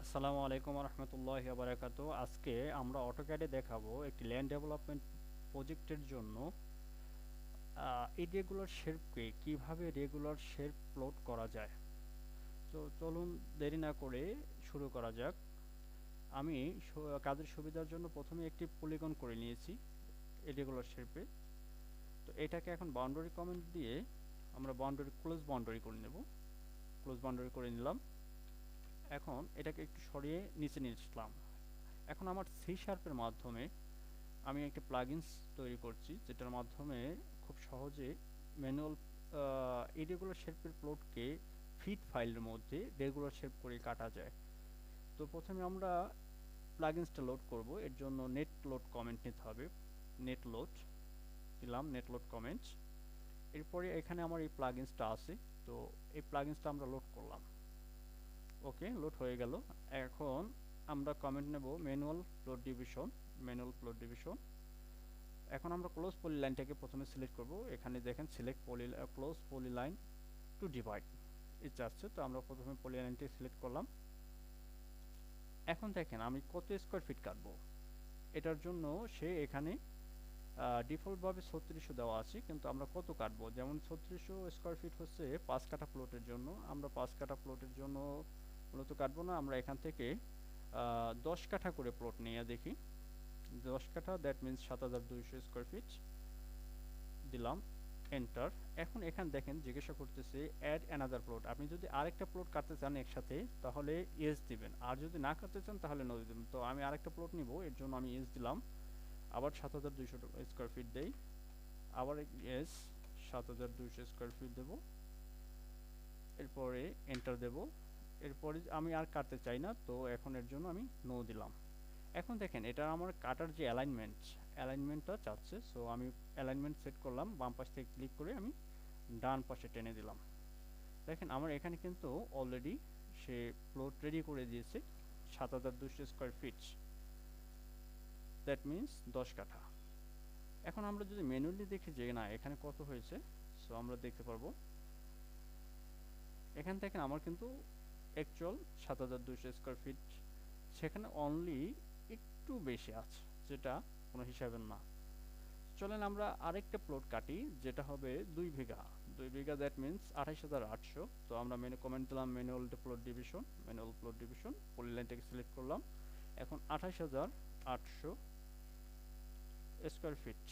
আসসালামু আলাইকুম রহমতুল্লাহি ওয়া বারাকাতু। আজকে আমরা অটোক্যাডে দেখাবো একটি ল্যান্ড ডেভেলপমেন্ট প্রজেক্টের জন্য ইরেগুলার শেপকে কিভাবে রেগুলার শেপ প্লট করা যায়। তো চলুন দেরি না করে শুরু করা যাক। আমি কাজের সুবিধার জন্য প্রথমে একটি পলিগন করে নিয়েছি ইরেগুলার শেপে। তো এটাকে এখন বাউন্ডারি কমেন্ট দিয়ে আমরা ক্লোজ বাউন্ডারি করে নেব। ক্লোজ বাউন্ডারি করে নিলাম। এখন এটাকে একটু সরিয়ে নিচে নিয়ে আসলাম। এখন আমার সি শার্পের মাধ্যমে আমি একটা প্লাগইনস তৈরি করছি, যেটার মাধ্যমে খুব সহজে ম্যানুয়াল ইরেগুলার শেপের প্লটকে ফিট ফাইলের মধ্যে রেগুলার শেপ করে কাটা যায়। তো প্রথমে আমরা প্লাগইনসটা লোড করব। এর জন্য নেট লোড কমেন্ট নিতে হবে। নেট লোড দিলাম, নেট লোড কমেন্ট। এরপরে এখানে আমার এই প্লাগইনসটা আছে, তো এই প্লাগইনসটা আমরা লোড করলাম। ওকে, লোড হয়ে গেল। এখন আমরা কমেন্ট নেব manual plot division. Manual plot division. এখন আমরা ক্লোজ পলি লাইনটাকে প্রথমে সিলেক্ট করব। এখানে দেখেন select poly close poly line to divide ইচ্ছা আসছে, তো আমরা প্রথমে পলি লাইনটি সিলেক্ট করলাম। এখন দেখেন আমি কত স্কোয়ার ফিট কাটবো। এটার জন্য সে এখানে ডিফল্টভাবে 3600 দেওয়া আছে, কিন্তু আমরা কত কাটবো, যেমন 3600 স্কোয়ার ফিট হচ্ছে 5 কাঠা প্লটের জন্য। আমরা 5 কাঠা প্লটের জন্য মূলত কাটবো না, আমরা এখান থেকে 10 কাঠা করে প্লট নিয়ে দেখি। 10 কাঠা, দ্যাট মিনস 7200 স্কোয়ার ফিট দিলাম, এন্টার। এখন এখানে দেখেন জিজ্ঞাসা করতেছে অ্যাড অ্যানাদার প্লট। আপনি যদি আরেকটা প্লট কাটতে চান একসাথে তাহলে ইয়েস দিবেন, আর যদি না কাটতে চান তাহলে নো দিবেন। তো আমি আরেকটা প্লট নিব, এর জন্য আমি ইয়েস দিলাম। আবার 7200 স্কোয়ার ফিট দেই, আবার ইয়েস 7200 স্কোয়ার ফিট দেব, এরপরে এন্টার দেব। এরপরে আমি আর কাটতে চাই না, তো এখন এর জন্য আমি নো দিলাম। এখন দেখেন এটা আমার কাটার যে অ্যালাইনমেন্টটা চাচ্ছে, সো আমি অ্যালাইনমেন্ট সেট করলাম। বাম পাশ থেকে ক্লিক করে আমি ডান পাশে টেনে দিলাম। দেখেন আমার এখানে কিন্তু অলরেডি সে প্লট রেডি করে দিয়েছে 7200 স্কোয়ার ফিট, দ্যাট মিনস 10 কাঠা। এখন আমরা যদি ম্যানুয়ালি দেখি যে না এখানে কত হয়েছে, সো আমরা দেখতে পারবো এখান থেকে আমার কিন্তু অ্যাকচুয়াল 7200 স্কোয়ার ফিট, সেখানে অনলি একটু বেশি আছে, যেটা কোনো হিসাবের না। চলেন আমরা আরেকটা প্লট কাটি, যেটা হবে 2 বিঘা। 2 বিঘা, দ্যাট মিনস 28800। তো আমরা কমেন্ট দিলাম manual plot division. Manual plot division poly লাইনটাকে সিলেক্ট করলাম। এখন 28800 স্কোয়ার ফিট,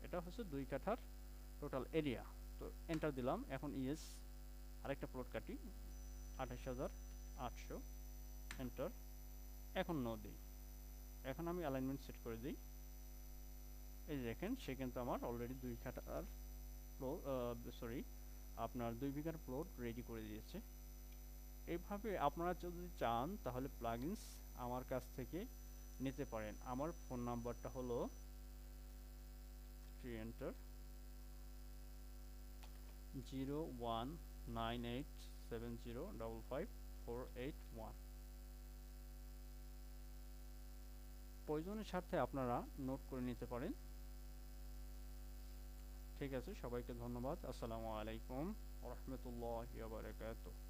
এটা হচ্ছে 2 কাঠার টোটাল এরিয়া। তো এন্টার দিলাম। এখন ইয়েস, আরেকটা প্লট কাটি 28800, এন্টার। এখন নো দিই। এখন আমি অ্যালাইনমেন্ট সেট করে দিই। এই দেখেন সে কিন্তু আমার অলরেডি 2 কাঠার আপনার 2 বিঘার প্লট রেডি করে দিয়েছে। এইভাবে আপনারা যদি চান তাহলে প্লাগইনস আমার কাছ থেকে নিতে পারেন। আমার ফোন নাম্বারটা হলো এন্টার 019870555481। প্রয়োজনের স্বার্থে আপনারা নোট করে নিতে পারেন। ঠিক আছে, সবাইকে ধন্যবাদ। আসসালামু আলাইকুম ওয়া রাহমাতুল্লাহি ওয়া বারাকাতুহু।